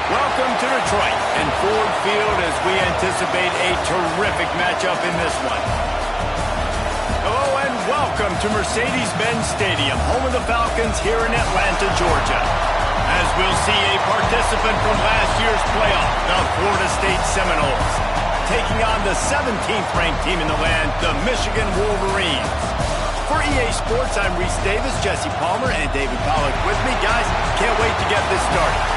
Welcome to Detroit and Ford Field as we anticipate a terrific matchup in this one. Hello and welcome to Mercedes-Benz Stadium, home of the Falcons here in Atlanta, Georgia. As we'll see a participant from last year's playoff, the Florida State Seminoles, taking on the 17th ranked team in the land, the Michigan Wolverines. For EA Sports, I'm Reese Davis, Jesse Palmer, and David Pollack with me. Guys, can't wait to get this started.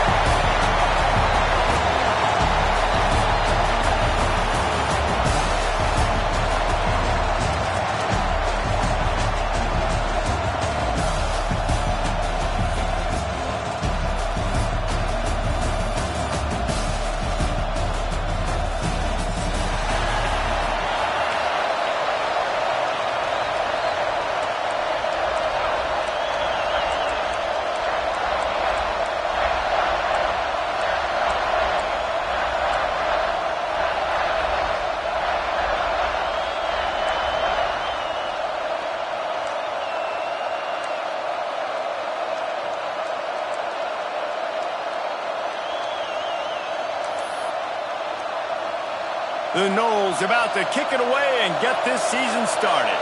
The Noles about to kick it away and get this season started.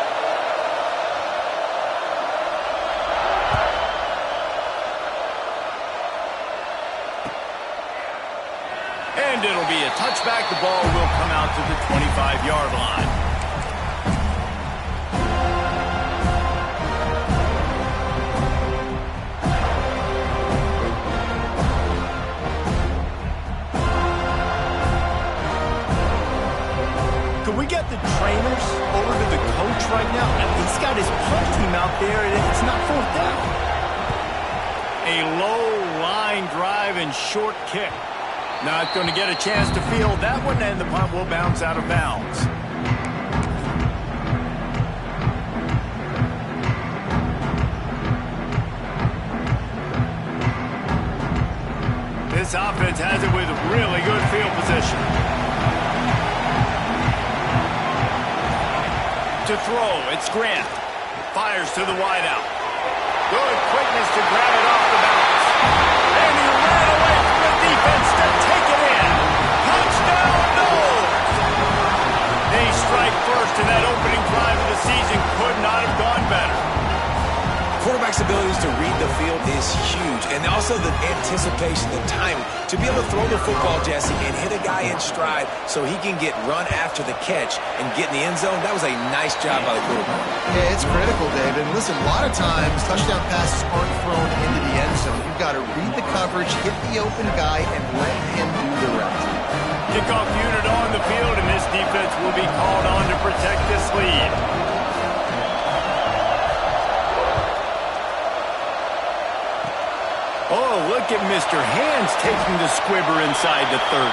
And it'll be a touchback. The ball will come out to the 25-yard line. Can we get the trainers over to the coach right now? He's got his punt team out there, and it's not fourth down. A low line drive and short kick. Not going to get a chance to field that one, and the punt will bounce out of bounds. This offense has it with really good field position. To throw, it's Grant. Fires to the wideout. Good quickness to grab it off the bounce. And he ran away from the defense to take it in. Touchdown, Noles! They strike first, and that opening drive of the season could not have gone better. Quarterback's abilities to read the field is huge, and also the anticipation, the timing. To be able to throw the football, Jesse, and hit a guy in stride so he can get run after the catch and get in the end zone, that was a nice job by the quarterback. Yeah, it's critical, David. And listen, a lot of times touchdown passes aren't thrown into the end zone. You've got to read the coverage, hit the open guy, and let him do the rest. Kickoff unit on the field, and this defense will be called on to protect this lead. Oh, look at Mr. Hands taking the squibber inside the 30.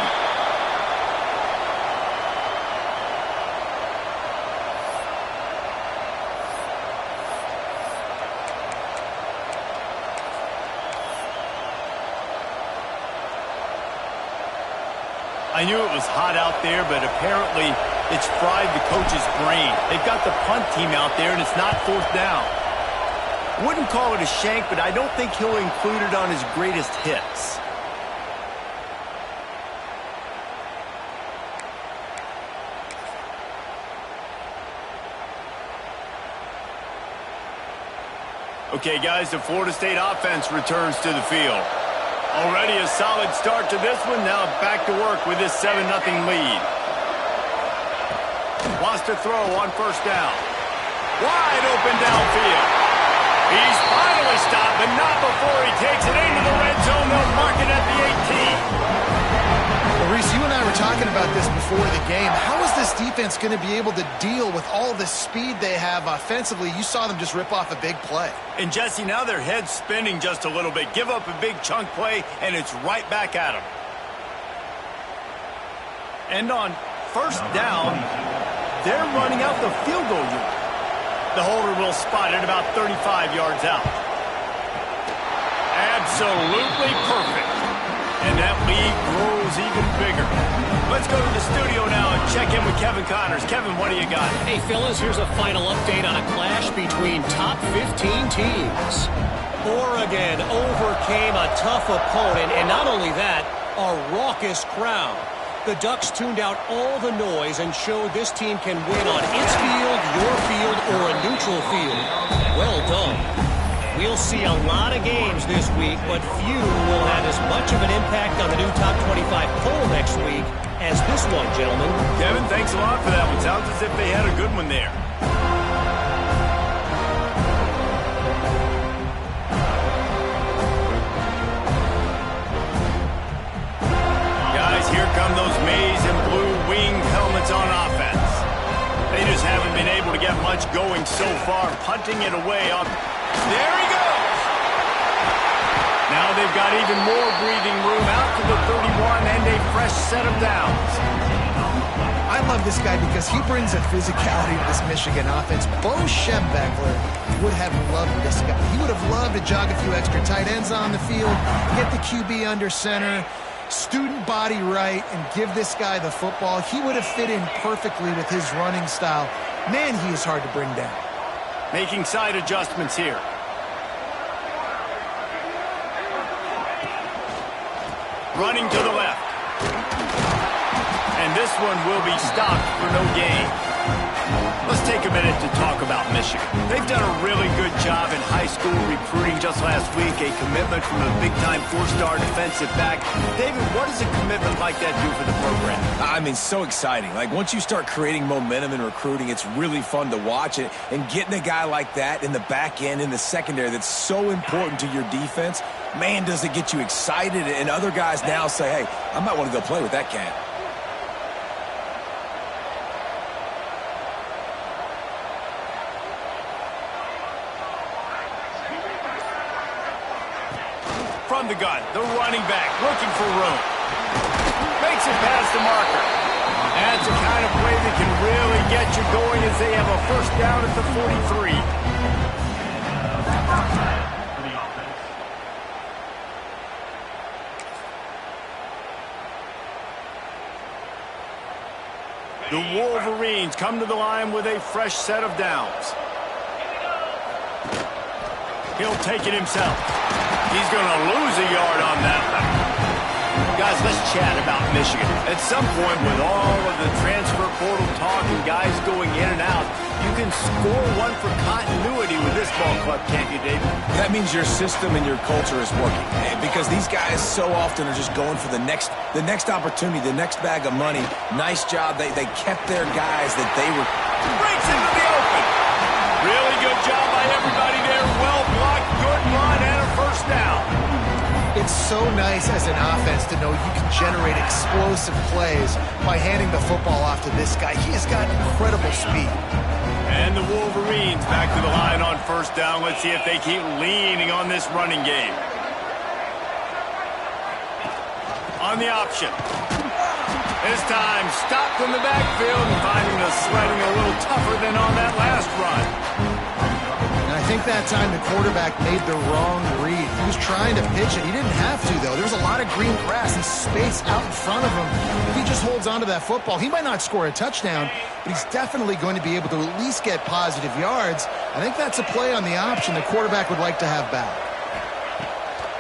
I knew it was hot out there, but apparently it's fried the coach's brain. They've got the punt team out there, and it's not fourth down. Wouldn't call it a shank, but I don't think he'll include it on his greatest hits. Okay, guys, the Florida State offense returns to the field. Already a solid start to this one. Now back to work with this 7-0 lead. Wants to throw on first down. Wide open downfield. He's finally stopped, but not before he takes it into the red zone. They'll mark it at the 18. Well, Reese, you and I were talking about this before the game. How is this defense going to be able to deal with all the speed they have offensively? You saw them just rip off a big play. And, Jesse, now their head's spinning just a little bit. Give up a big chunk play, and it's right back at them. And on first down, they're running out the field goal unit. The holder will spot it about 35 yards out. Absolutely perfect. And that lead grows even bigger. Let's go to the studio now and check in with Kevin Connors. Kevin, what do you got? Hey, fellas, here's a final update on a clash between top 15 teams. Oregon overcame a tough opponent, and not only that, a raucous crowd. The Ducks tuned out all the noise and showed this team can win on its field, your field, or a neutral field. Well done. We'll see a lot of games this week, but few will have as much of an impact on the new Top 25 poll next week as this one, gentlemen. Kevin, thanks a lot for that one. Sounds as if they had a good one there. Guys, here come those maize and blue winged helmets on offense. They just haven't been able to get much going so far, punting it away on... There he goes! Now they've got even more breathing room out to the 31 and a fresh set of downs. I love this guy because he brings a physicality to this Michigan offense. Bo Schembechler would have loved this guy. He would have loved to jog a few extra tight ends on the field, get the QB under center, student body right, and give this guy the football. He would have fit in perfectly with his running style. Man, he is hard to bring down. Making side adjustments here. Running to the left. And this one will be stopped for no gain. Let's take a minute to talk about Michigan. They've done a really good job in high school recruiting. Just last week, a commitment from a big-time four-star defensive back. David, what does a commitment like that do for the program? I mean, so exciting. Like, once you start creating momentum in recruiting, it's really fun to watch it. And getting a guy like that in the back end, in the secondary, that's so important to your defense, man, does it get you excited. And other guys now say, hey, I might want to go play with that cat. From the gun, the running back looking for room. Makes it past the marker. That's the kind of play that can really get you going as they have a first down at the 43. The Wolverines come to the line with a fresh set of downs. He'll take it himself. He's going to lose a yard on that one. Guys, let's chat about Michigan. At some point, with all of the transfer portal talk and guys going in and out, you can score one for continuity with this ball club, can't you, David? That means your system and your culture is working. Because these guys so often are just going for the next opportunity, the next bag of money. Nice job. They kept their guys that they were... Breaks into the open. Really good job by everybody there. Well blocked, good run, and a first down. It's so nice as an offense to know you can generate explosive plays by handing the football off to this guy. He has got incredible speed. And the Wolverines back to the line on first down. Let's see if they keep leaning on this running game. On the option. This time stopped in the backfield and finding the sledding a little tougher than on that last run. And I think that time the quarterback made the wrong read. He was trying to pitch it. He didn't have to, though. There's a lot of green grass and space out in front of him. If he just holds on to that football, he might not score a touchdown, but he's definitely going to be able to at least get positive yards. I think that's a play on the option the quarterback would like to have back.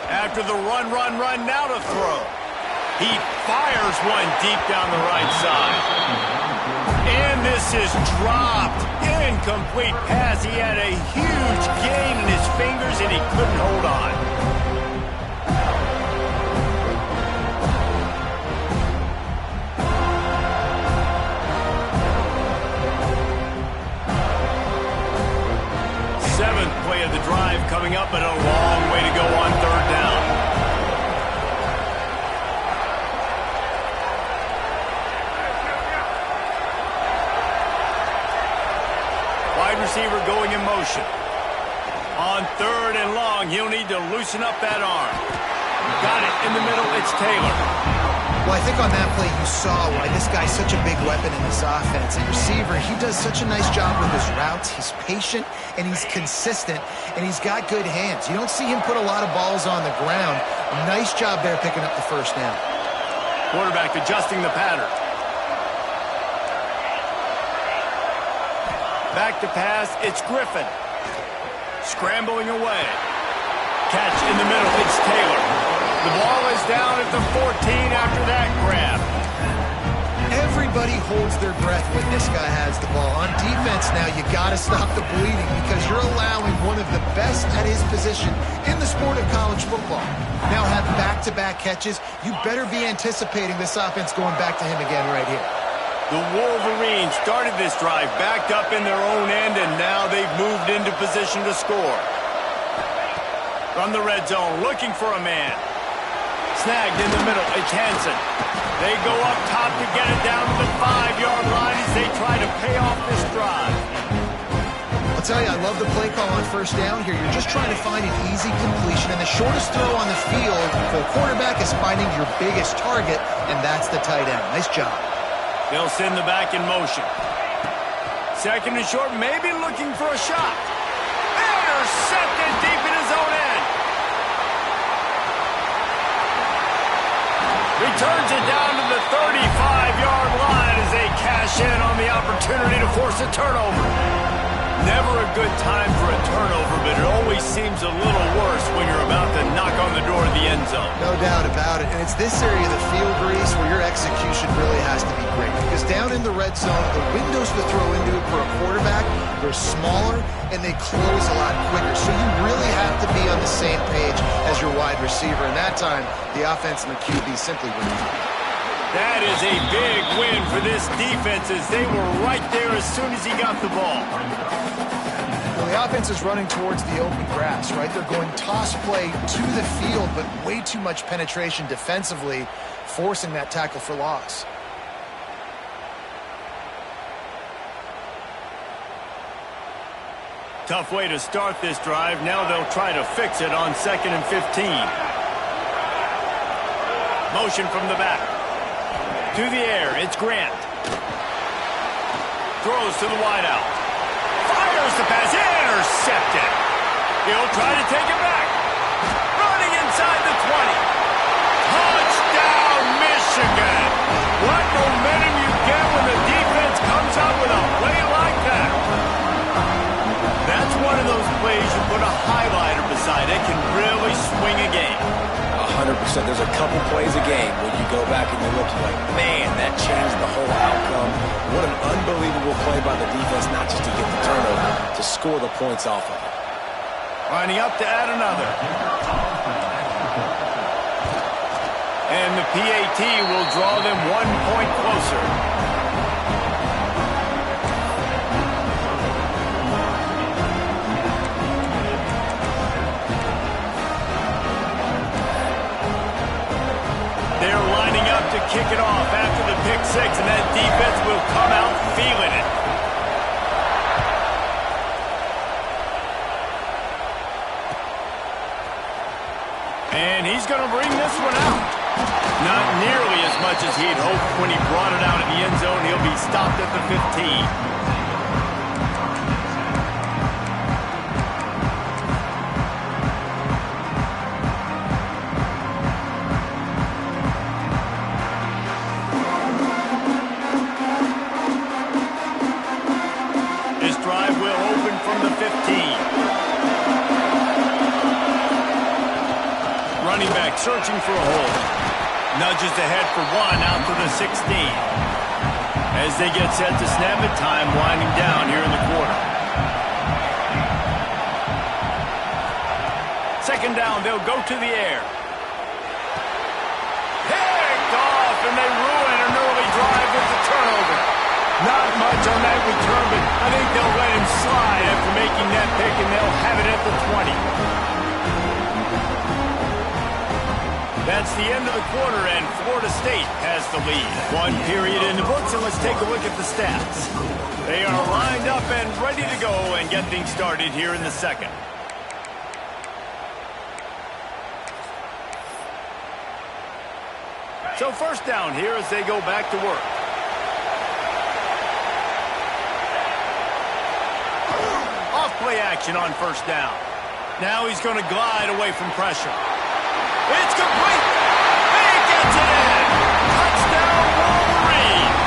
After the run, now to throw. He fires one deep down the right side. And this is dropped. Incomplete pass. He had a huge gain in his fingers, and he couldn't hold on. Seventh play of the drive coming up, but a long way to go on third down. Wide receiver going in motion. On third and long, he'll need to loosen up that arm. Got it in the middle, it's Taylor. Well, I think on that play you saw why this guy's such a big weapon in this offense. At receiver, he does such a nice job with his routes. He's patient, and he's consistent, and he's got good hands. You don't see him put a lot of balls on the ground. Nice job there picking up the first down. Quarterback adjusting the pattern. Back to pass, it's Griffin. Scrambling away. Catch in the middle, it's Taylor. The ball is down at the 14 after that grab. Everybody holds their breath when this guy has the ball. On defense now, you got to stop the bleeding because you're allowing one of the best at his position in the sport of college football. Now have back-to-back catches. You better be anticipating this offense going back to him again right here. The Wolverines started this drive backed up in their own end, and now they've moved into position to score. From the red zone, looking for a man. Snagged in the middle, it's Hansen. They go up top to get it down to the 5-yard line as they try to pay off this drive. I'll tell you, I love the play call on first down here. You're just trying to find an easy completion, and the shortest throw on the field for a quarterback is finding your biggest target, and that's the tight end. Nice job. They'll send the back in motion. Second and short, maybe looking for a shot. Intercepted deep in his own end. Returns it down to the 35-yard line as they cash in on the opportunity to force a turnover. Never a good time for a turnover, but it always seems a little worse when you're about to knock on the door of the end zone. No doubt about it. And it's this area of the field, Reese, where your execution really has to be great. Because down in the red zone, the windows to throw into it for a quarterback, they're smaller and they close a lot quicker. So you really have to be on the same page as your wide receiver. And that time, the offense and the QB simply wouldn't. That is a big win for this defense as they were right there as soon as he got the ball. Well, the offense is running towards the open grass, right? They're going toss play to the field, but way too much penetration defensively, forcing that tackle for loss. Tough way to start this drive. Now they'll try to fix it on 2nd and 15. Motion from the back. To the air, it's Grant. Throws to the wideout. Fires the pass, intercepted. He'll try to take it back. Running inside the 20. Touchdown, Michigan. What momentum you get when the defense comes up with a play like that. That's one of those plays you put a highlighter beside it, can really swing a game. 100%. There's a couple plays a game when you go back and you look, you're like, man, that changed the whole outcome. What an unbelievable play by the defense, not just to get the turnover, to score the points off of it. Lining up to add another. And the PAT will draw them 1 point closer. They're lining up to kick it off after the pick six, and that defense will come out feeling it. And he's going to bring this one out. Not nearly as much as he'd hoped when he brought it out in the end zone. He'll be stopped at the 15. Running back searching for a hole. Nudges ahead for one out to the 16. As they get set to snap it, time winding down here in the quarter. Second down, they'll go to the air. Picked off, and they ruin an early drive with the turnover. Not much on that return, but I think they'll let him slide after making that pick, and they'll have it at the 20. That's the end of the quarter, and Florida State has the lead. One period in the books, and let's take a look at the stats. They are lined up and ready to go and get things started here in the second. So first down here as they go back to work. Off-play action on first down. Now he's going to glide away from pressure. It's complete. He gets it in. Touchdown, Wolverines.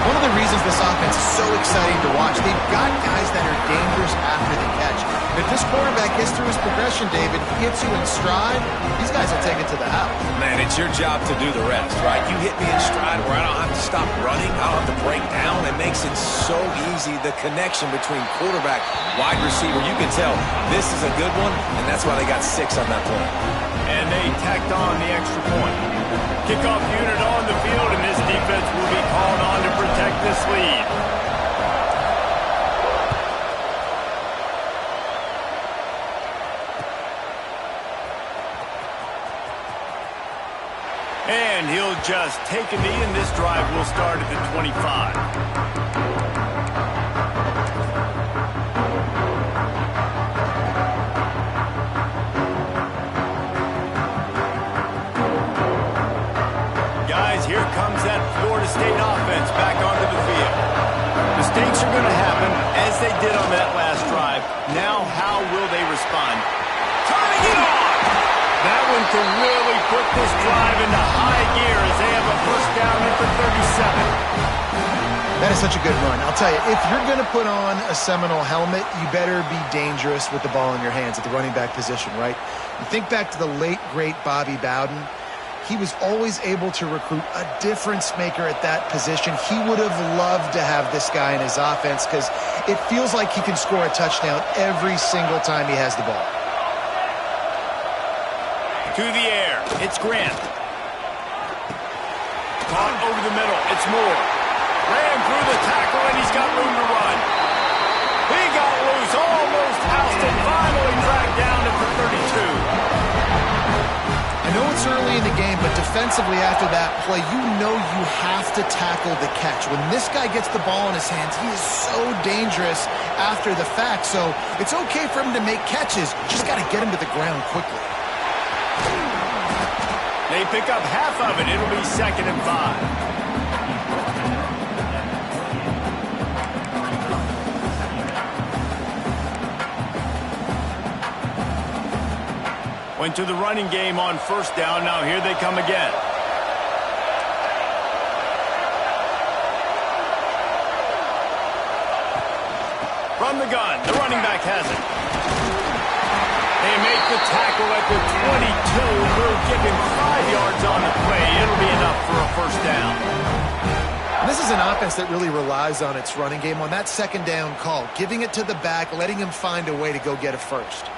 One of the reasons this offense is so exciting to watch, they've got guys that are dangerous after the catch. If this quarterback gets through his progression, David, gets you in stride, these guys will take it to the house. Man, it's your job to do the rest, right? You hit me in stride where I don't have to stop running. I don't have to break down. It makes it so easy, the connection between quarterback, wide receiver. You can tell this is a good one, and that's why they got 6 on that play. And they tacked on the extra point. Kickoff unit on the field, and this defense will be called on to protect this lead. And he'll just take a knee, and this drive will start at the 25. Guys, here comes that Florida State offense back onto the field. Mistakes are going to happen, as they did on that last drive. Now, how will they respond? Turning it on! That one can really put this drive into high gear as they have a first down at the 37. That is such a good run. I'll tell you, if you're going to put on a Seminole helmet, you better be dangerous with the ball in your hands at the running back position, right? You think back to the late, great Bobby Bowden. He was always able to recruit a difference maker at that position. He would have loved to have this guy in his offense because it feels like he can score a touchdown every single time he has the ball. To the air, it's Grant. Caught over the middle, it's Moore. Ran through the tackle, and he's got room to run. He got loose, almost housed, and finally dragged down at the 32. I know it's early in the game, but defensively after that play, you know you have to tackle the catch. When this guy gets the ball in his hands, he is so dangerous after the fact. So it's okay for him to make catches. Just got to get him to the ground quickly. They pick up half of it. It'll be 2nd and 5. Went to the running game on first down. Now here they come again. From the gun, the running back has it. They make the tackle at the 22. We'll give him 5 yards on the play. It'll be enough for a first down. And this is an offense that really relies on its running game on that second down call, giving it to the back, letting him find a way to go get a first.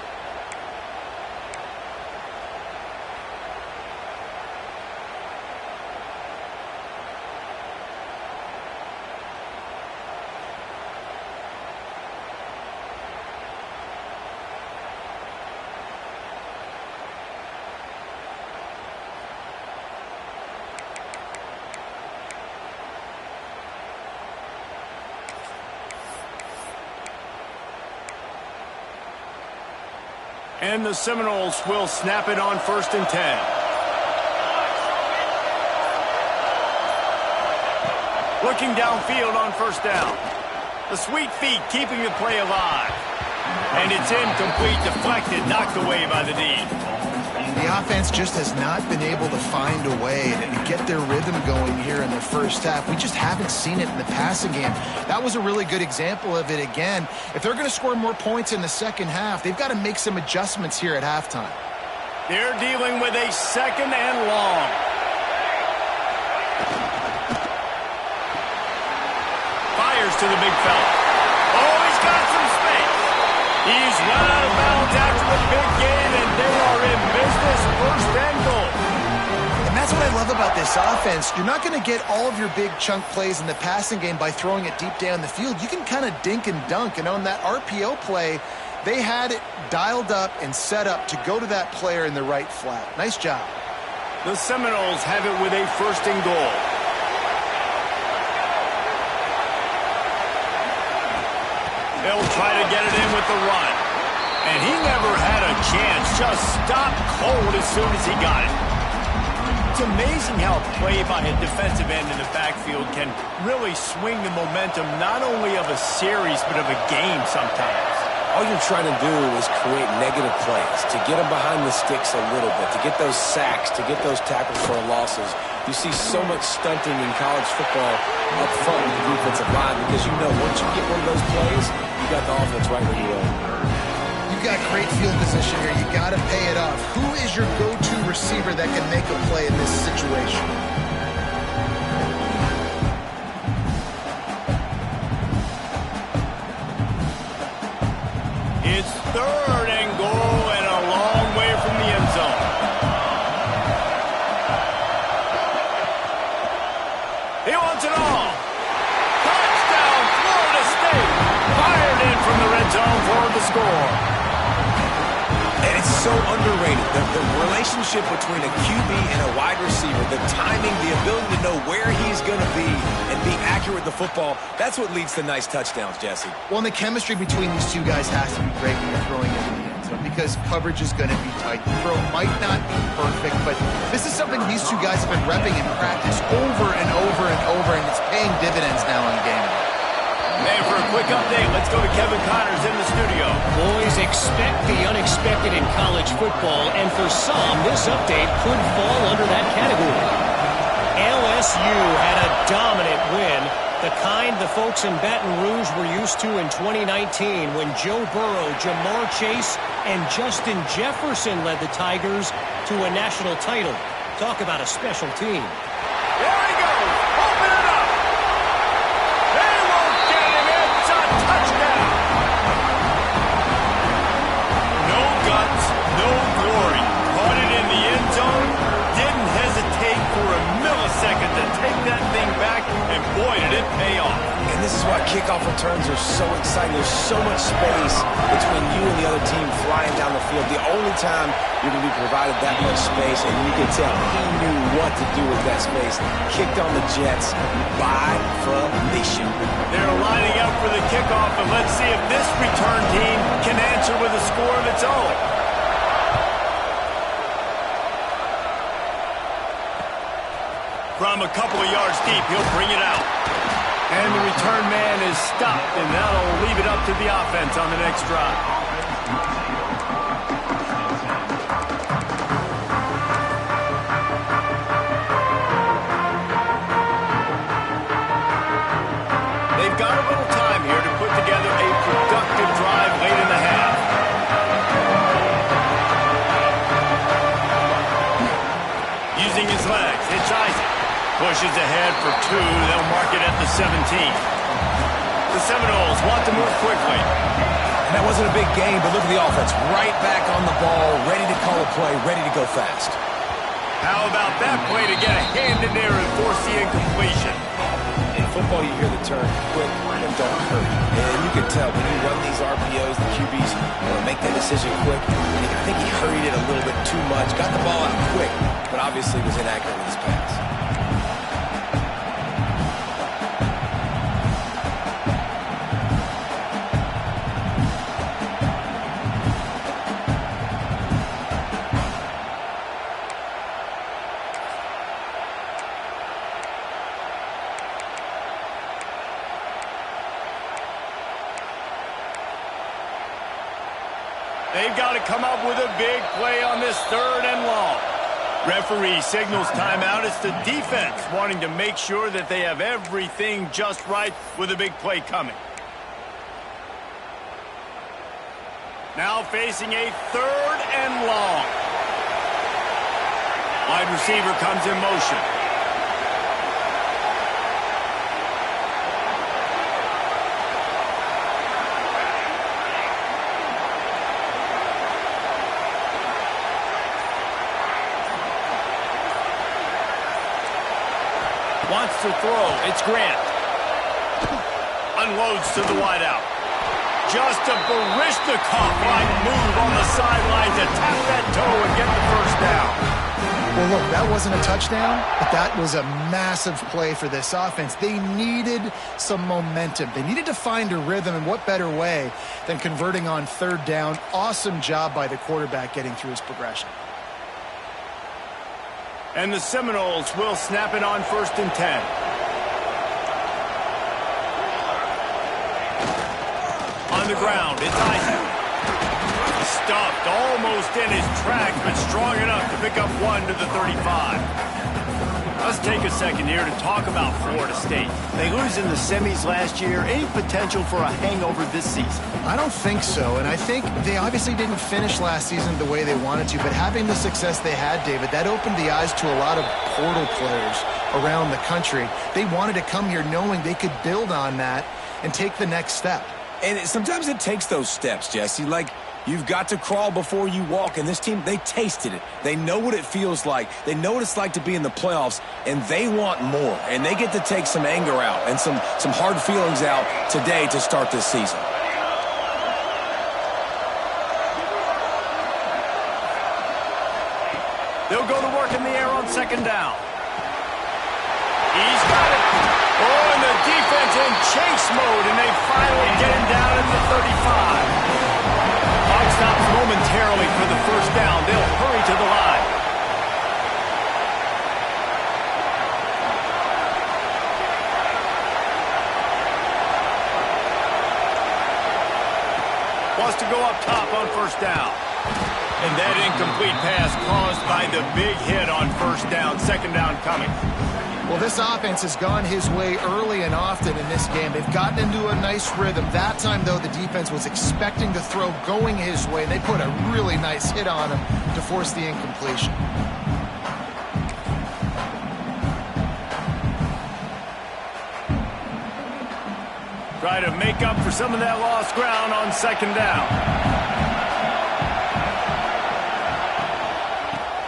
And the Seminoles will snap it on 1st and 10. Looking downfield on first down. The sweet feet keeping the play alive. And it's incomplete, deflected, knocked away by the D. The offense just has not been able to find a way to get their rhythm going here in the first half. We just haven't seen it in the passing game. That was a really good example of it again. If they're going to score more points in the second half, they've got to make some adjustments here at halftime. They're dealing with a 2nd and long. Fires to the big fella. Oh, he's got some space. He's run out of bounds after the big gain, and they are in business, 1st and goal. And that's what I love about this offense. You're not going to get all of your big chunk plays in the passing game by throwing it deep down the field. You can kind of dink and dunk, and on that RPO play, they had it dialed up and set up to go to that player in the right flat. Nice job. The Seminoles have it with a 1st and goal. They'll try to get it in with the run. And he never had a chance. Just stopped cold as soon as he got it. It's amazing how play by a defensive end in the backfield can really swing the momentum not only of a series but of a game sometimes. All you're trying to do is create negative plays, to get them behind the sticks a little bit, to get those sacks, to get those tackles for losses. You see so much stunting in college football up front with the defensive line because you know once you get one of those plays, you got the offense right where you are. You you've got great field position here. You got to pay it off. Who is your go-to receiver that can make a play in this situation? It's third and goal and a long way from the end zone. He wants it all. Touchdown, Florida State. Fired in from the red zone for the score. And it's so underrated. The relationship between a QB and a wide receiver, the timing, the ability to know where he's going to be and be accurate with the football, that's what leads to nice touchdowns, Jesse. Well, and the chemistry between these two guys has to be great when you're throwing into the end zone because coverage is going to be tight. The throw might not be perfect, but this is something these two guys have been repping in practice over and over and over, and it's paying dividends now in game. And for a quick update, let's go to Kevin Connors in the studio. Boys, expect the unexpected in college football, and for some, this update could fall under that category. LSU had a dominant win, the kind the folks in Baton Rouge were used to in 2019 when Joe Burrow, Jamar Chase, and Justin Jefferson led the Tigers to a national title. Talk about a special team. There he goes. Open it up. They won't get him. It's a touchdown. No guts, no glory. Caught it in the end zone. Didn't hesitate for a millisecond to take that thing back, and boy, did it pay off. And this is why kickoff returns are so exciting. There's so much space between you and the other team flying down the field. The only time you're going to be provided that much space, and you can tell he knew what to do with that space. Kicked on the Jets by formation. They're lining up for the kickoff, and let's see if this return team can answer with a score of its own. From a couple of yards deep, he'll bring it out. And the return man is stopped, and that'll leave it up to the offense on the next drive. They've got a little time here to put together a productive drive late in the half. Using his legs, it's Isaac. Pushes ahead for two. They'll mark it at the 17. The Seminoles want to move quickly. And that wasn't a big game, but look at the offense. Right back on the ball, ready to call a play, ready to go fast. How about that play to get a hand in there and force the incompletion? In football, you hear the term quick and don't hurt. And you can tell when you run these RPOs, the QBs want to make that decision quick. And I think he hurried it a little bit too much. Got the ball out quick, but obviously was inaccurate with his pass. They've got to come up with a big play on this third and long. Referee signals timeout. It's the defense wanting to make sure that they have everything just right with a big play coming. Now facing a third and long. Wide receiver comes in motion. Wants to throw. It's Grant. Unloads to the wideout. Just a Barishnikov-like move on the sideline to tap that toe and get the first down. Well, look, that wasn't a touchdown, but that was a massive play for this offense. They needed some momentum. They needed to find a rhythm, and what better way than converting on third down. Awesome job by the quarterback getting through his progression. And the Seminoles will snap it on 1st and 10. On the ground, it's Isaac. Stuffed almost in his tracks, but strong enough to pick up one to the 35. A Let's take a second here to talk about Florida State. They lose in the semis last year. Any potential for a hangover this season? I don't think so, and I think they obviously didn't finish last season the way they wanted to, but having the success they had, David, that opened the eyes to a lot of portal players around the country. They wanted to come here knowing they could build on that and take the next step. And sometimes it takes those steps, Jesse. Like, you've got to crawl before you walk. And this team, they tasted it. They know what it feels like. They know what it's like to be in the playoffs, and they want more. And they get to take some anger out and some hard feelings out today to start this season. They'll go to work in the air on second down. He's got it. Oh, and the defense in chase mode, and they finally get him down at the 35. Clock stops momentarily for the first down. They'll hurry to the line. Wants to go up top on first down. And that incomplete pass caused by the big hit on first down. Second down coming. Well, this offense has gone his way early and often in this game. They've gotten into a nice rhythm. That time, though, the defense was expecting the throw going his way. They put a really nice hit on him to force the incompletion. Try to make up for some of that lost ground on second down.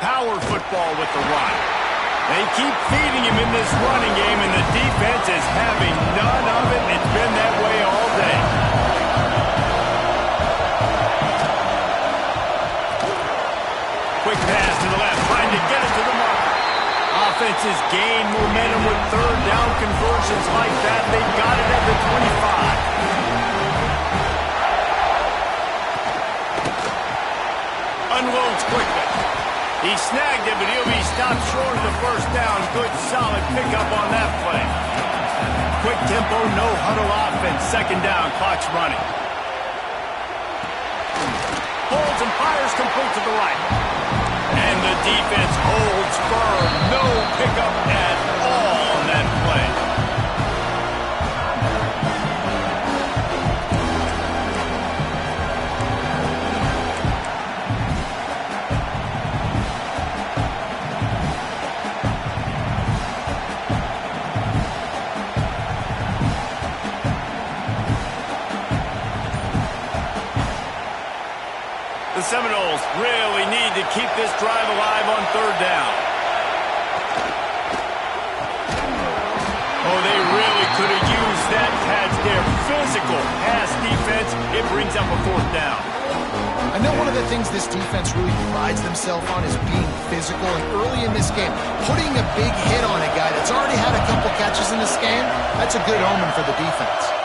Power football with the run. They keep feeding him in this running game, and the defense is having none of it. It's been that way all day. Quick pass to the left, trying to get it to the marker. Offenses gain momentum with third down conversions like that. They got it at the 25. Unloads quickly. He snagged it, but he'll be stopped short of the first down. Good, solid pickup on that play. Quick tempo, no huddle offense. Second down, clock's running. Holds and fires complete to the right. And the defense holds firm. No pickup at all on that play. The Seminoles really need to keep this drive alive on third down. Oh, they really could have used that pass there. Physical pass defense. It brings up a fourth down. I know one of the things this defense really prides themselves on is being physical. And early in this game, putting a big hit on a guy that's already had a couple catches in this game, that's a good omen for the defense.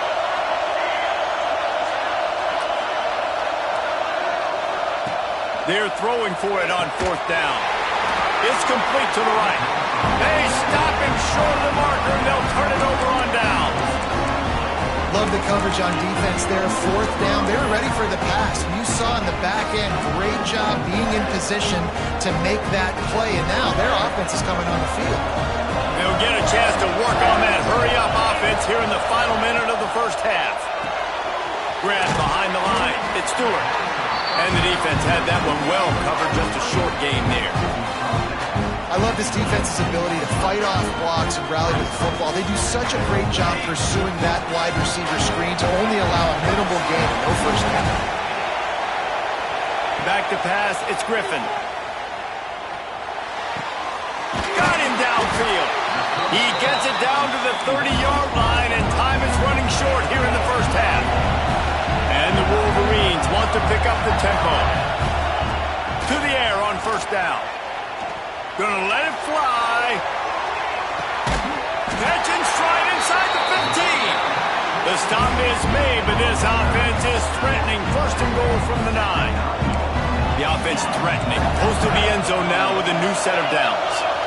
They're throwing for it on fourth down. It's complete to the right. They stop him short of the marker, and they'll turn it over on down. Love the coverage on defense there. Fourth down. They're ready for the pass. You saw in the back end, great job being in position to make that play. And now their offense is coming on the field. They'll get a chance to work on that hurry-up offense here in the final minute of the first half. Grant behind the line. It's Stewart. And the defense had that one well covered. Just a short game there. I love this defense's ability to fight off blocks and rally with the football. They do such a great job pursuing that wide receiver screen to only allow a minimal gain and no first down. Back to pass. It's Griffin. Got him downfield. He gets it down to the 30-yard line, and time is running short here in the first half. And the Wolverines want to pick up the tempo. To the air on first down. Gonna let it fly. Catch and stride inside the 15. The stop is made, but this offense is threatening. First and goal from the 9. The offense threatening. Close to the end zone now with a new set of downs.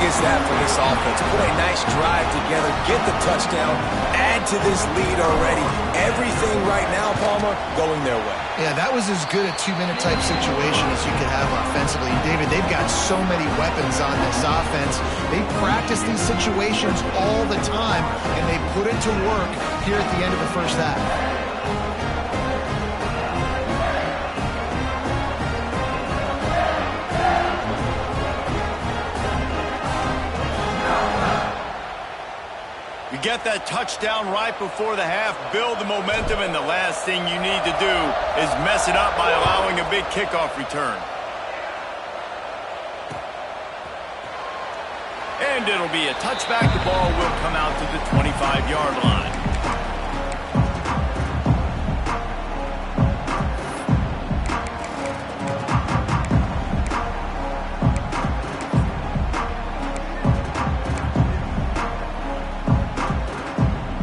is that for this offense? Put a nice drive together, get the touchdown, add to this lead already. Everything right now, Palmer, going their way. Yeah, that was as good a two-minute type situation as you could have offensively. And David, they've got so many weapons on this offense. They practice these situations all the time, and they put it to work here at the end of the first half. You get that touchdown right before the half, build the momentum, and the last thing you need to do is mess it up by allowing a big kickoff return. And it'll be a touchback. The ball will come out to the 25-yard line.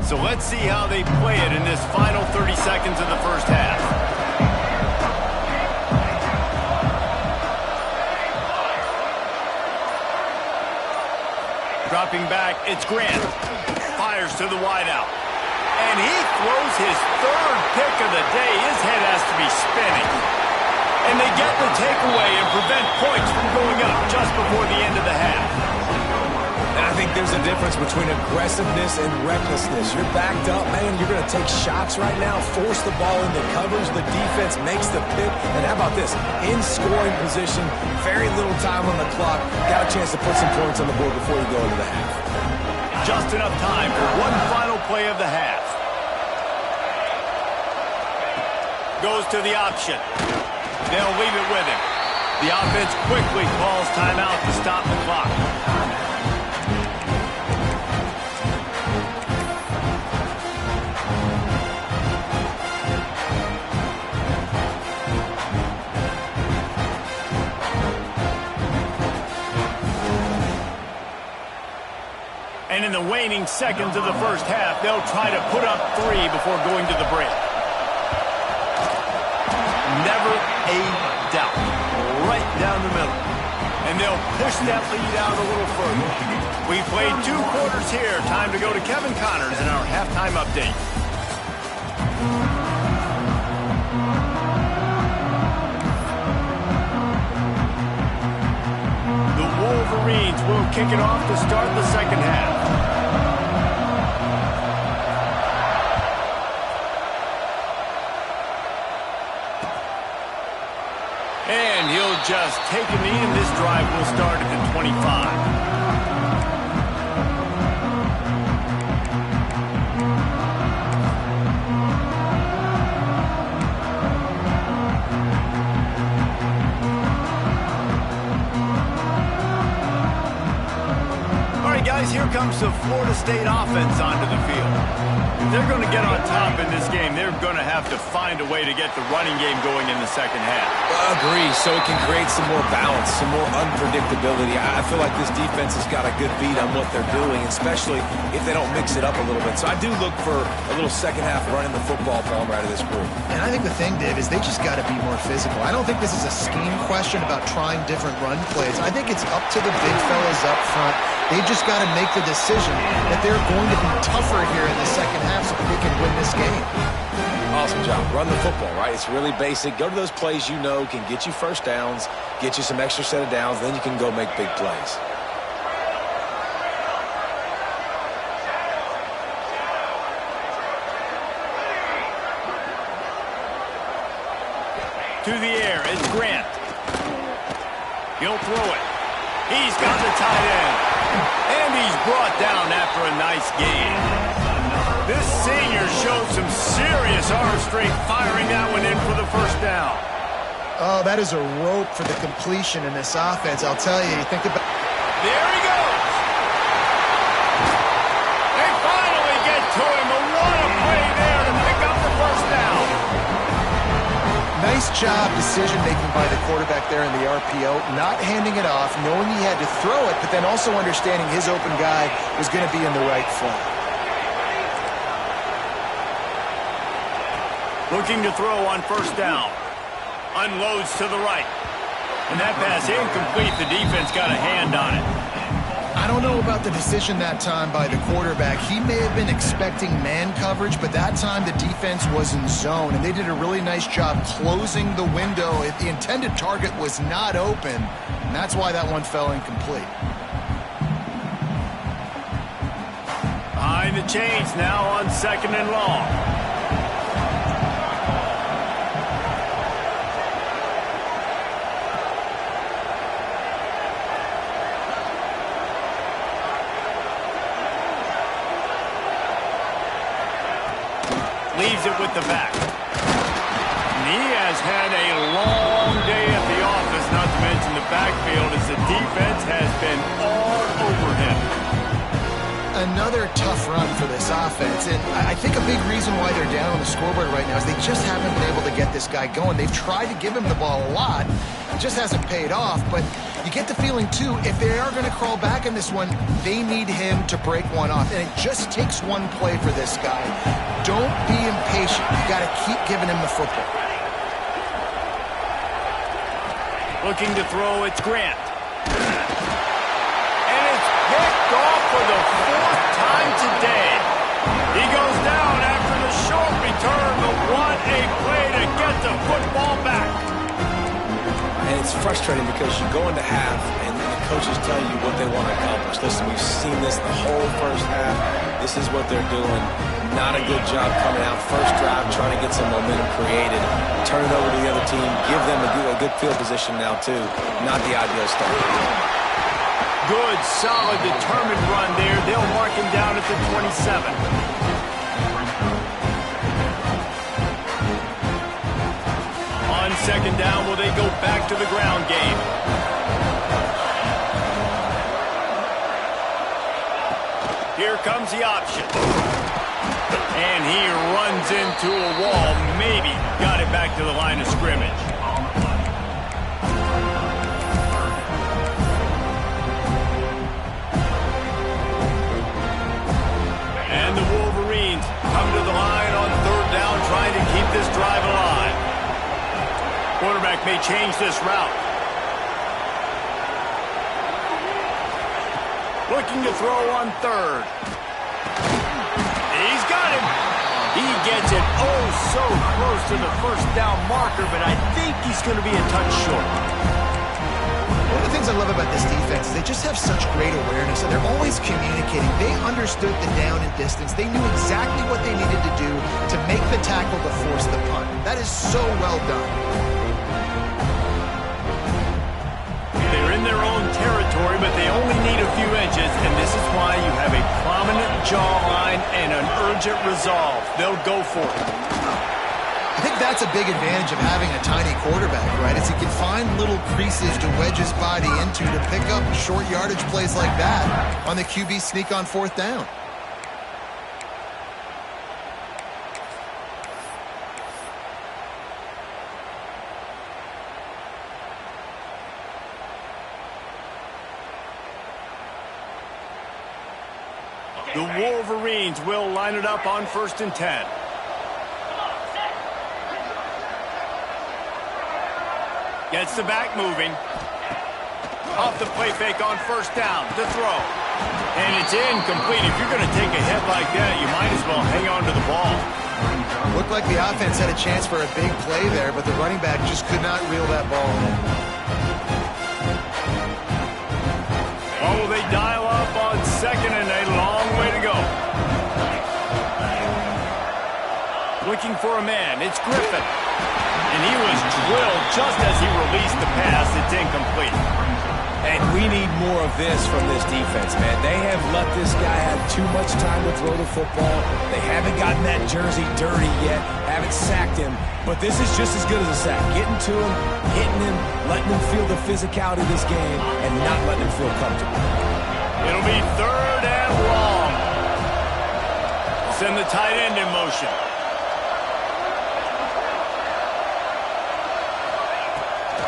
So let's see how they play it in this final 30 seconds of the first half. Dropping back, it's Grant. Fires to the wideout. And he throws his third pick of the day. His head has to be spinning. And they get the takeaway and prevent points from going up just before the end of the half. And I think there's a difference between aggressiveness and recklessness. You're backed up, man. You're going to take shots right now, force the ball into coverage. The defense makes the pick. And how about this? In scoring position, very little time on the clock. Got a chance to put some points on the board before you go into the half. Just enough time for one final play of the half. Goes to the option. They'll leave it with him. The offense quickly calls timeout to stop the clock. And in the waning seconds of the first half, they'll try to put up 3 before going to the break. Never a doubt. Right down the middle. And they'll push that lead out a little further. We played 2 quarters here. Time to go to Kevin Connors in our halftime update. The Wolverines will kick it off to start the second half. And he'll just take a knee, and this drive will start at the 25. Guys, here comes the Florida State offense onto the field. If they're going to get on top in this game, they're going to have to find a way to get the running game going in the second half. Agree, so it can create some more balance, some more unpredictability. I feel like this defense has got a good beat on what they're doing, especially if they don't mix it up a little bit. So I do look for a little second half running the football, Palmer, out of this group. And I think the thing, Dave, is they just got to be more physical. I don't think this is a scheme question about trying different run plays. I think it's up to the big fellas up front. They've just got to make the decision that they're going to be tougher here in the second half so that they can win this game. Awesome job. Run the football, right? It's really basic. Go to those plays you know can get you first downs, get you some extra set of downs, then you can go make big plays. To the air, it's Grant. He'll throw it. He's got the tight end. And he's brought down after a nice gain. This senior showed some serious arm strength firing that one in for the first down. Oh, that is a rope for the completion in this offense. I'll tell you, you think about... There he goes. They finally get to him. But what a play there to pick up the first down. Nice job decision-making by the quarterback there in the RPO, not handing it off, knowing he had to throw it, but then also understanding his open guy was going to be in the right flat. Looking to throw on first down. Unloads to the right. And that pass incomplete. The defense got a hand on it. I I don't know about the decision that time by the quarterback. He may have been expecting man coverage, but that time the defense was in zone, and they did a really nice job closing the window. If the intended target was not open, and that's why that one fell incomplete. Behind the chains now on 2nd and long. Leaves it with the back. And he has had a long day at the office, not to mention the backfield, as the defense has been all over him. Another tough run for this offense, and I think a big reason why they're down on the scoreboard right now is they just haven't been able to get this guy going. They've tried to give him the ball a lot. It just hasn't paid off, but you get the feeling, too, if they are going to crawl back in this one, they need him to break one off, and it just takes one play for this guy. Don't be impatient. You got to keep giving him the football. Looking to throw, it's Grant. And it's picked off for the 4th time today. He goes down after the short return, but what a play to get the football back. And it's frustrating because you go into half and the coaches tell you what they want to accomplish. Listen, we've seen this the whole first half. This is what they're doing. Not a good job coming out. First drive, trying to get some momentum created. Turn it over to the other team. Give them a good field position now, too. Not the ideal start. Good, solid, determined run there. They'll mark him down at the 27. On 2nd down, will they go back to the ground game? Here comes the option. And he runs into a wall. Maybe got it back to the line of scrimmage. And the Wolverines come to the line on 3rd down, trying to keep this drive alive. Quarterback may change this route. Looking to throw on 3rd. He's got him. He gets it oh so close to the 1st down marker, but I think he's going to be a touch short. One of the things I love about this defense is they just have such great awareness, and they're always communicating. They understood the down and distance. They knew exactly what they needed to do to make the tackle to force the punt. That is so well done. They're in their own territory, but they only need a few inches, and this is why you have a prominent jawline and an urgent resolve. They'll go for it. I think that's a big advantage of having a tiny quarterback, right? Is he can find little creases to wedge his body into to pick up short yardage plays like that on the QB sneak on 4th down. The Wolverines will line it up on 1st and 10. Gets the back moving. Off the play fake on 1st down. The throw. And it's incomplete. If you're going to take a hit like that, you might as well hang on to the ball. Looked like the offense had a chance for a big play there, but the running back just could not reel that ball in. Oh, will they dial up on 2nd and a long way to go. Looking for a man. It's Griffin. And he was drilled just as he released the pass. It's incomplete. And we need more of this from this defense, man. They have let this guy have too much time to throw the football. They haven't gotten that jersey dirty yet, haven't sacked him. But this is just as good as a sack. Getting to him, hitting him, letting him feel the physicality of this game, and not letting him feel comfortable. It'll be 3rd and long. Send the tight end in motion.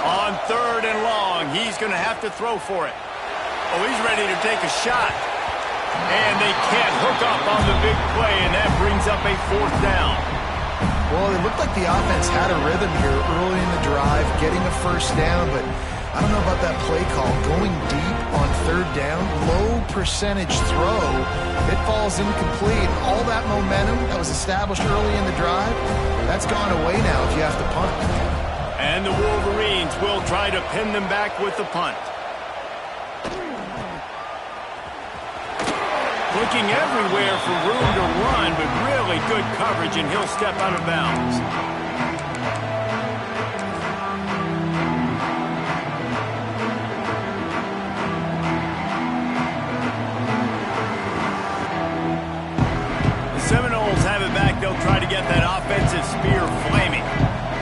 On 3rd and long, he's going to have to throw for it. Oh, he's ready to take a shot. And they can't hook up on the big play, and that brings up a 4th down. Well, it looked like the offense had a rhythm here early in the drive, getting a 1st down, but I don't know about that play call. Going deep on third down, low percentage throw, it falls incomplete. All that momentum that was established early in the drive, that's gone away now if you have to punt. And the Wolverines will try to pin them back with the punt. Looking everywhere for room to run, but really good coverage, and he'll step out of bounds. The Seminoles have it back. They'll try to get that offensive spear flaming.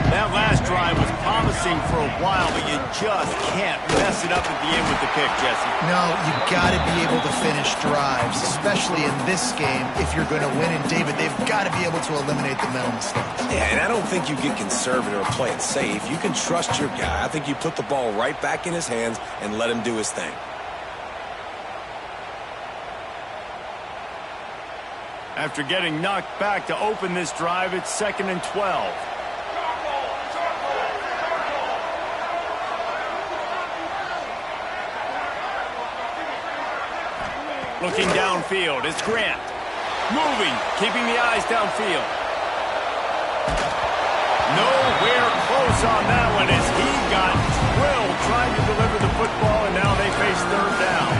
That last drive was promising for a while, but you just can't mess it up at the end with the pick, Jesse. No, you got to be able to finish drives, especially in this game if you're going to win. And, David, they've got to be able to eliminate the mental mistakes. Yeah, and I don't think you get conservative or play it safe. You can trust your guy. I think you put the ball right back in his hands and let him do his thing. After getting knocked back to open this drive, it's 2nd and 12. Looking downfield, it's Grant. Moving, keeping the eyes downfield. Nowhere close on that one as he got drilled trying to deliver the football, and now they face third down.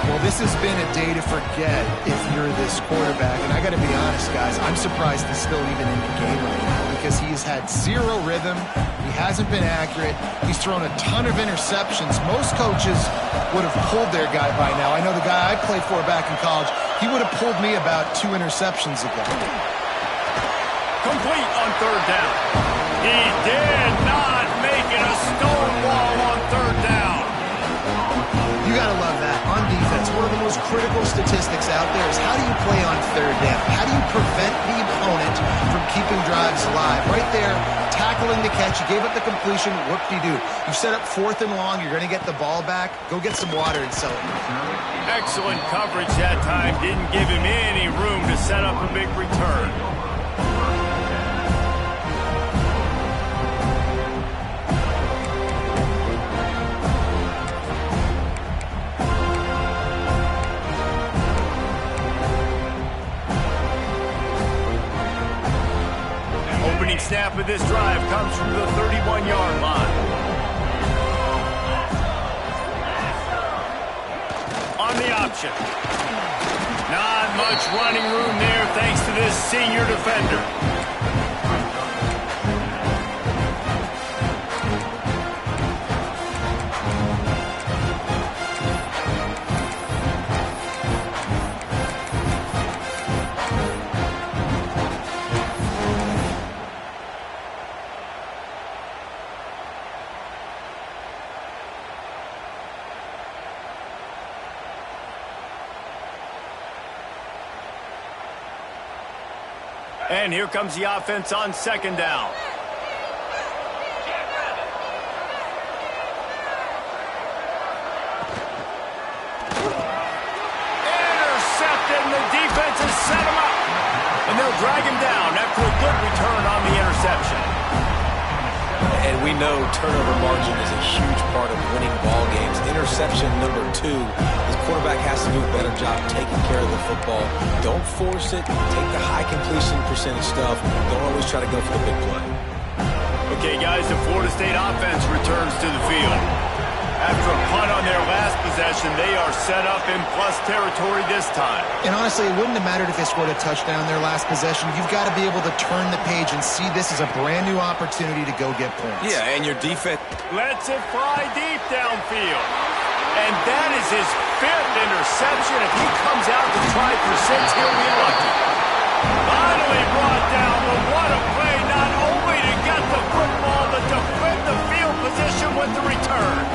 Well, this has been a day to forget if you're this quarterback. And I got to be honest, guys, I'm surprised he's still even in the game right now because he's had zero rhythm. He hasn't been accurate. He's thrown a ton of interceptions. Most coaches would have pulled their guy by now. I know the guy I played for back in college, he would have pulled me about 2 interceptions ago. Complete on third down. He did not make it a stonewall on third down. You got to love that. On defense, one of the most critical statistics out there is how do you play on third down? How do you prevent the opponent from keeping drives alive? Right there, tackling the catch. You gave up the completion. Whoop-de-doo. You set up 4th and long. You're going to get the ball back. Go get some water and celebrate. Excellent coverage that time. Didn't give him any room to set up a big return. Snap of this drive comes from the 31-yard line. On the option. Not much running room there thanks to this senior defender. And here comes the offense on 2nd down. Intercepted, and the defense has set him up. And they'll drag him down after a good return on the interception. And we know turnover margin is a huge part of winning ball games. Interception number 2. This quarterback has to do a better job taking care of the football. Don't force it. Take the high completion percentage stuff. Don't always try to go for the big play. Okay, guys, the Florida State offense returns to the field. After a punt on their last possession, they are set up in plus territory this time. And honestly, it wouldn't have mattered if they scored a touchdown their last possession. You've got to be able to turn the page and see this as a brand new opportunity to go get points. Yeah, and your defense lets it fly deep downfield. And that is his 5th interception. If he comes out to try for 6, he'll be lucky. Finally brought down, but what a play, not only to get the football, but to flip the field position with the return.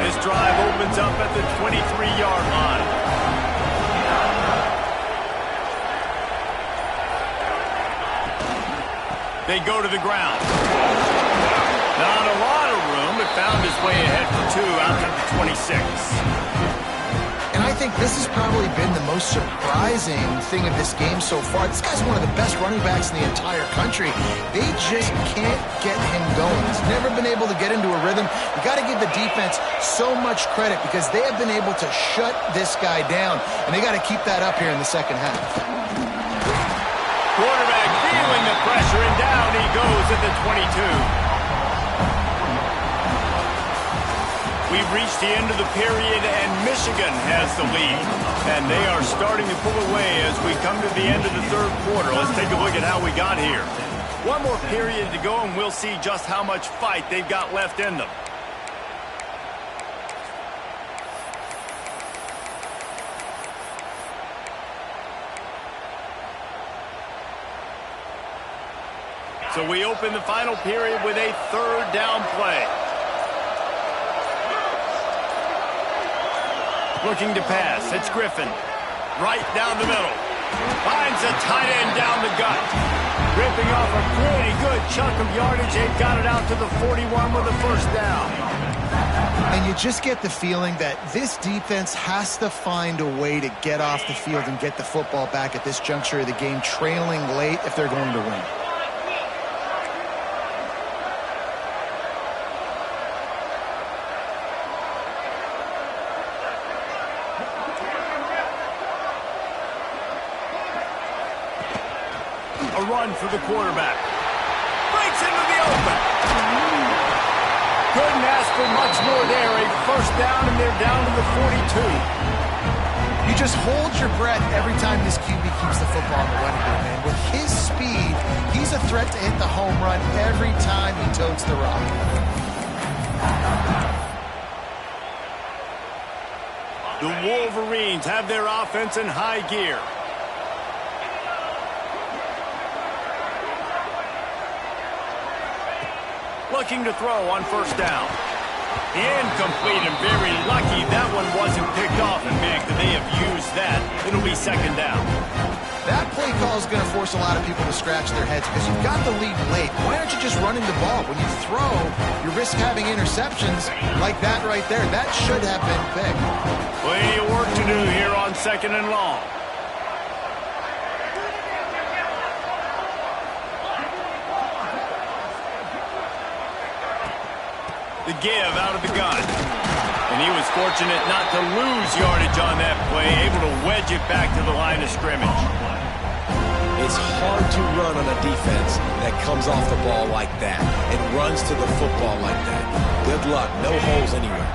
This drive opens up at the 23-yard line. They go to the ground. Not a lot of room, but found his way ahead for 2 out to the 26. And I think this has probably been the most surprising thing of this game so far. This guy's one of the best running backs in the entire country. They just can't get him going. He's never been able to get into a rhythm. You got to give the defense so much credit because they have been able to shut this guy down, and they got to keep that up here in the second half. Quarterback feeling the pressure, and down he goes at the 22. We've reached the end of the period, and Michigan has the lead. And they are starting to pull away as we come to the end of the third quarter. Let's take a look at how we got here. One more period to go, and we'll see just how much fight they've got left in them. So we open the final period with a third down play. Looking to pass. It's Griffin. Right down the middle. Finds a tight end down the gut. Ripping off a pretty good chunk of yardage. They've got it out to the 41 with a first down. And you just get the feeling that this defense has to find a way to get off the field and get the football back at this juncture of the game, trailing late if they're going to win. A run for the quarterback. Breaks into the open. Couldn't ask for much more there. A first down, and they're down to the 42. You just hold your breath every time this QB keeps the football in the running game, man. With his speed, he's a threat to hit the home run every time he totes the rock. The Wolverines have their offense in high gear. Looking to throw on first down. Incomplete, and very lucky that one wasn't picked off. And man, could they have used that, it'll be second down. That play call is going to force a lot of people to scratch their heads because you've got the lead late. Why aren't you just running the ball? When you throw, you risk having interceptions like that right there. That should have been picked. Plenty of work to do here on second and long. The give out of the gun. And he was fortunate not to lose yardage on that play, able to wedge it back to the line of scrimmage. It's hard to run on a defense that comes off the ball like that and runs to the football like that. Good luck. No holes anywhere.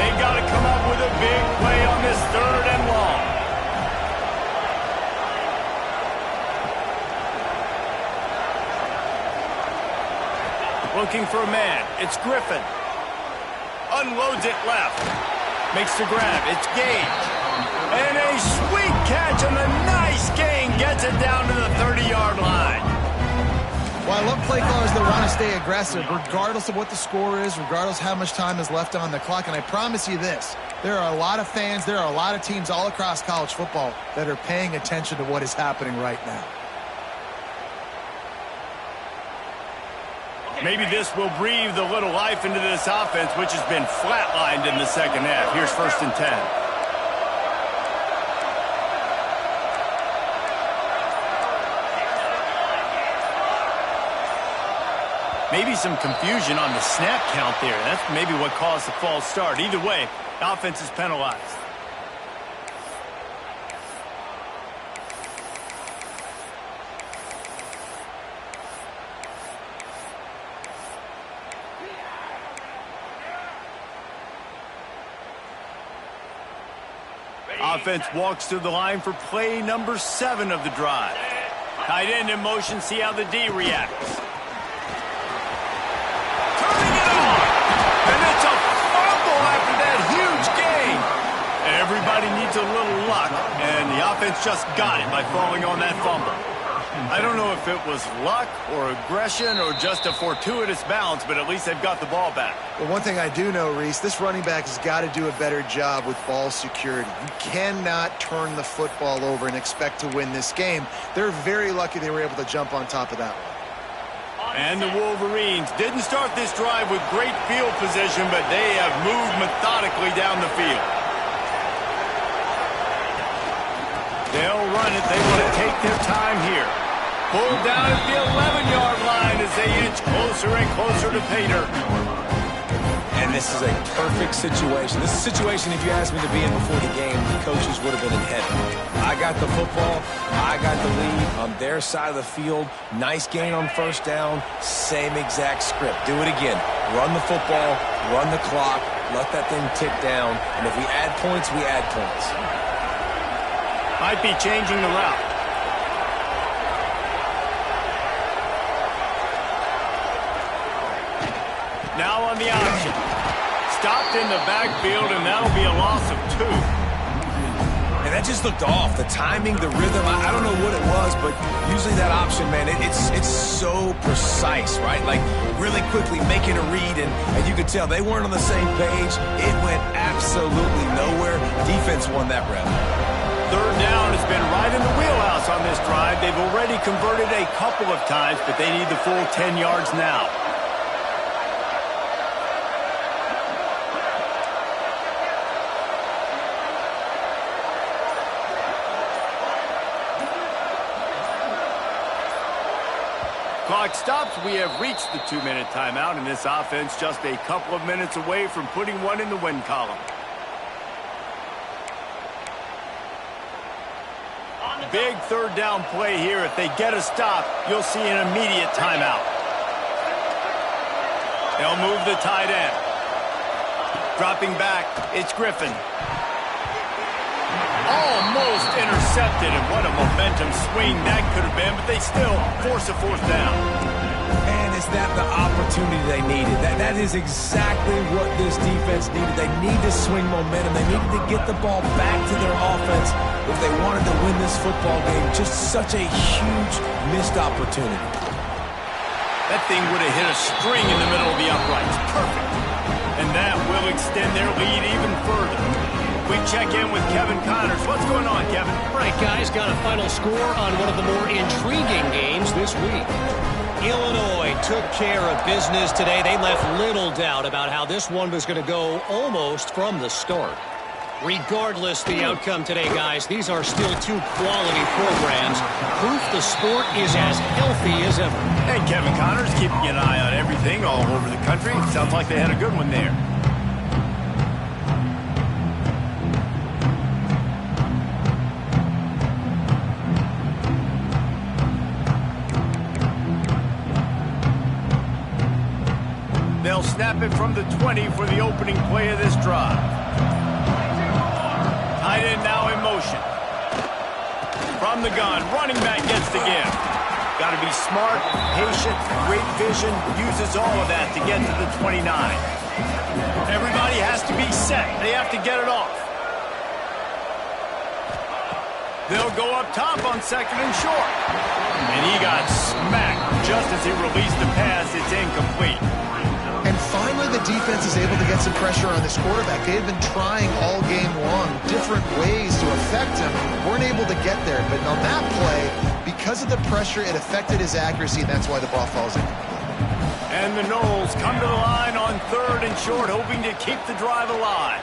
They got to come up with a big play on this third and long. Looking for a man. It's Griffin. Unloads it left. Makes the grab. It's Gage. And a sweet catch on a nice gain. Gets it down to the 30-yard line. Well, I love play callers that want to stay aggressive, regardless of what the score is, regardless how much time is left on the clock. And I promise you this, there are a lot of fans, there are a lot of teams all across college football that are paying attention to what is happening right now. Maybe this will breathe a little life into this offense, which has been flatlined in the second half. Here's first and 10. Maybe some confusion on the snap count there. That's maybe what caused the false start. Either way, offense is penalized. Offense walks to the line for play number 7 of the drive. Tight end in motion, see how the D reacts. Turning it on! And it's a fumble after that huge gain. Everybody needs a little luck, and the offense just got it by falling on that fumble. I don't know if it was luck or aggression or just a fortuitous bounce, but at least they've got the ball back. Well, one thing I do know, Reese, this running back has got to do a better job with ball security. You cannot turn the football over and expect to win this game. They're very lucky they were able to jump on top of that one. And the Wolverines didn't start this drive with great field position, but they have moved methodically down the field. They'll run it. They want to take their time here. Pulled down at the 11-yard line as they inch closer and closer to pay dirt. And this is a perfect situation. This is a situation, if you asked me to be in before the game, the coaches would have been in heaven. I got the football. I got the lead on their side of the field. Nice gain on first down. Same exact script. Do it again. Run the football. Run the clock. Let that thing tick down. And if we add points, we add points. Might be changing the route. Now on the option. Stopped in the backfield, and that'll be a loss of 2. And that just looked off. The timing, the rhythm, I don't know what it was, but usually that option, man, it's so precise, right? Like, really quickly making a read, and you could tell they weren't on the same page. It went absolutely nowhere. Defense won that round. Third down has been right in the wheelhouse on this drive. They've already converted a couple of times, but they need the full 10 yards now. Clock stops. We have reached the 2-minute timeout, and this offense just a couple of minutes away from putting one in the win column. Big third down play here. If they get a stop, you'll see an immediate timeout. They'll move the tight end. Dropping back, it's Griffin. Almost intercepted, and what a momentum swing that could have been, but they still force a fourth down. And is that the opportunity they needed? That is exactly what this defense needed. They need to swing momentum. They needed to get the ball back to their offense if they wanted to win this football game. Just such a huge missed opportunity. That thing would have hit a string in the middle of the uprights. Perfect. And that will extend their lead even further. We check in with Kevin Connors. What's going on, Kevin? Right, guys, got a final score on one of the more intriguing games this week. Illinois took care of business today. They left little doubt about how this one was going to go almost from the start. Regardless the outcome today, guys, these are still two quality programs. Proof the sport is as healthy as ever. And Kevin Connors keeping an eye on everything all over the country. Sounds like they had a good one there. They'll snap it from the 20 for the opening play of this drive. Tight end now in motion. From the gun, running back gets the give. Got to be smart, patient, great vision, uses all of that to get to the 29. Everybody has to be set. They have to get it off. They'll go up top on second and short. And he got smacked just as he released the pass. It's incomplete. And finally, the defense is able to get some pressure on this quarterback. They had been trying all game long different ways to affect him. Weren't able to get there. But on that play, because of the pressure, it affected his accuracy, and that's why the ball falls in. And the Noles come to the line on third and short, hoping to keep the drive alive.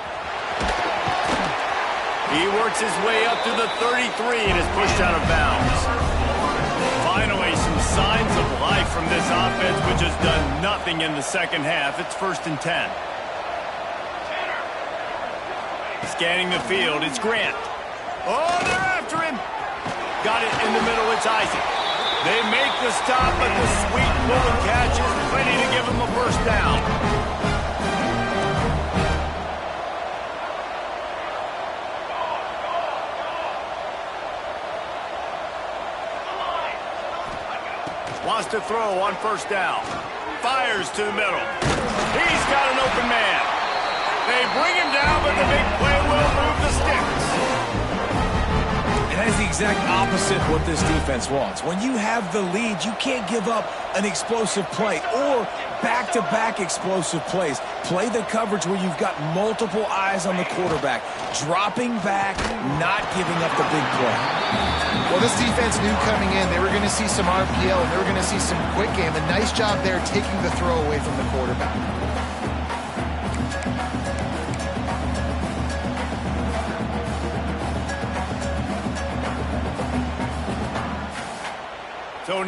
He works his way up to the 33 and is pushed out of bounds. Finally, some signs of life from this offense, which has done nothing in the second half. It's 1st and 10. Scanning the field, it's Grant. Oh, they're after him. Got it in the middle, it's Isaac. They make the stop, but the sweet bullet catch is plenty to give him a first down. Wants to throw on first down. Fires to the middle. He's got an open man. They bring him down, but the big play will move the sticks. It has the exact opposite of what this defense wants. When you have the lead, you can't give up an explosive play or back-to-back explosive plays. Play the coverage where you've got multiple eyes on the quarterback. Dropping back, not giving up the big play. Well, this defense knew coming in they were going to see some RPO and they were going to see some quick game. A nice job there taking the throw away from the quarterback.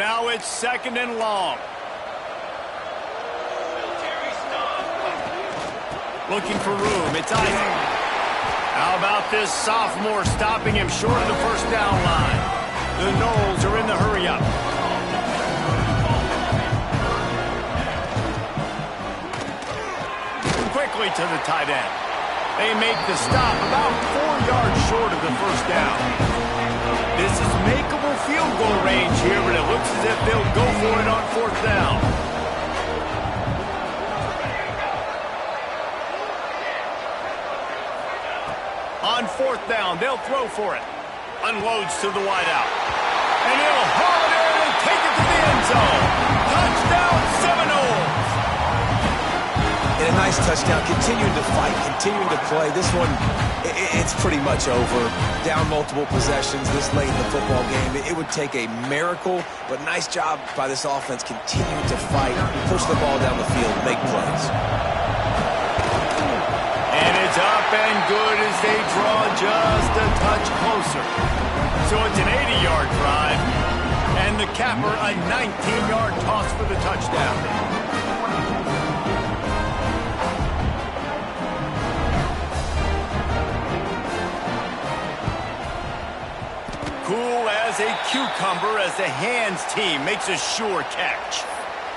now it's 2nd and long. Looking for room. It's Isaac. How about this sophomore stopping him short of the first down line? The Knowles are in the hurry-up. Quickly to the tight end. They make the stop about 4 yards short of the first down. This is makeable field goal range here, but it looks as if they'll go for it on 4th down. On 4th down, they'll throw for it. Unloads to the wideout. And he'll haul it in and take it to the end zone. Touchdown, Seminoles! And a nice touchdown, continuing to fight, continuing to play. This one, it's pretty much over. Down multiple possessions this late in the football game. It would take a miracle, but nice job by this offense continuing to fight, push the ball down the field, make plays. And it's up and good as they draw just a touch closer. So it's an 80-yard drive, and the capper a 19-yard toss for the touchdown. Cool as a cucumber as the hands team makes a sure catch.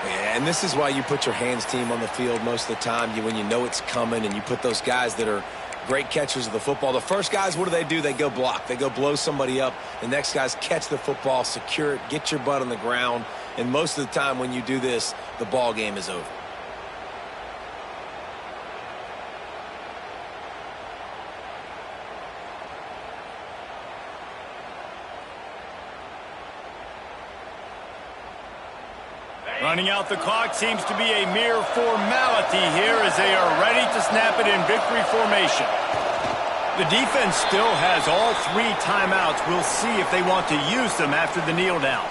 Yeah, and this is why you put your hands team on the field most of the time, when you know it's coming, and you put those guys that are great catchers of the football. The first guys, what do? They go block. They go blow somebody up. The next guys catch the football, secure it, get your butt on the ground. And most of the time when you do this, the ball game is over. Running out the clock seems to be a mere formality here as they are ready to snap it in victory formation. The defense still has all 3 timeouts. We'll see if they want to use them after the kneel down.